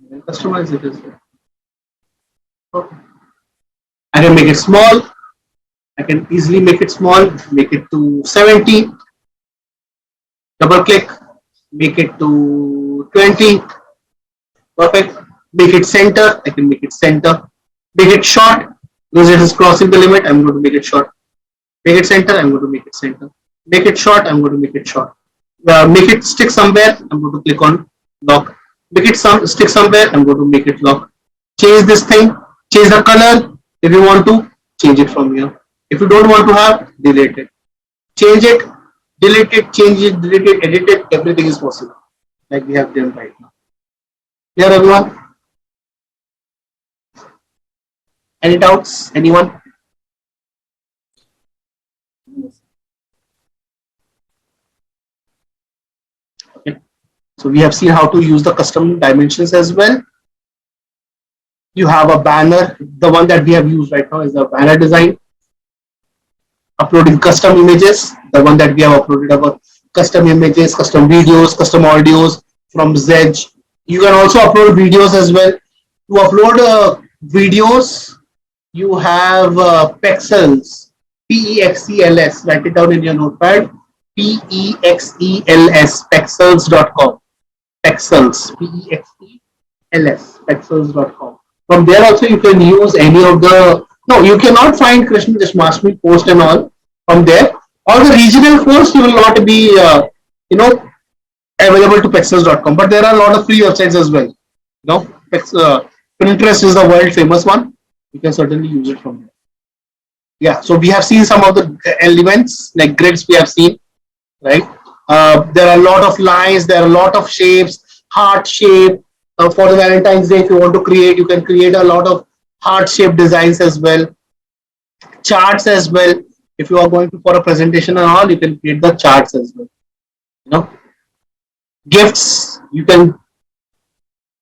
can customize it as well. Okay. I can make it small. I can easily make it small. Make it to 70. Double click, make it to 20. Perfect. Make it center. I can make it center. Make it short because it is crossing the limit. I'm going to make it short. Make it center. I'm going to make it center. Make it short. I'm going to make it short. Make it stick somewhere. I'm going to click on lock. Make it stick somewhere. I'm going to make it lock. Change this thing. Change the color. If you want to, change it from here. If you don't want to have, delete it. Change it. Delete it, change it, delete it, edit it, everything is possible, like we have done right now. Clear, everyone? Any doubts? Anyone? Okay. So we have seen how to use the custom dimensions as well. You have a banner. The one that we have used right now is the banner design. Uploading custom images, the one that we have uploaded our custom images, custom videos, custom audios from Zedge. You can also upload videos as well. To upload videos, you have Pexels, P-E-X-E-L-S, write it down in your notepad, P-E-X-E-L-S, Pexels.com, Pexels, P-E-X-E-L-S, Pexels.com. From there also you can use any of the, no, you cannot find Krishna Janmashtami post and all from there. All the regional posts will not be, available to Pexels.com. But there are a lot of free websites as well. Pinterest is the world famous one. You can certainly use it from there. Yeah. So we have seen some of the elements like grids. We have seen, right? There are a lot of lines. There are a lot of shapes. Heart shape. For the Valentine's Day, if you want to create, you can create a lot of heart-shaped designs as well, charts as well. If you are going for a presentation and all, you can create the charts as well. Gifts, you can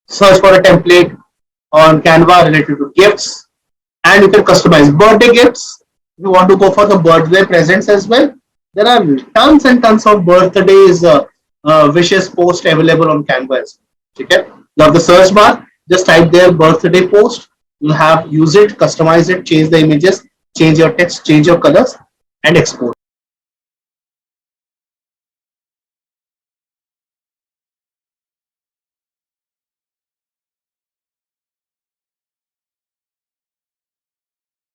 search for a template on Canva related to gifts, and you can customize birthday gifts. If you want to go for the birthday presents as well, there are tons and tons of birthdays wishes post available on Canva as well. Okay, now the search bar, just type there birthday post. You have use it, customize it, change the images, change your text, change your colors, and export.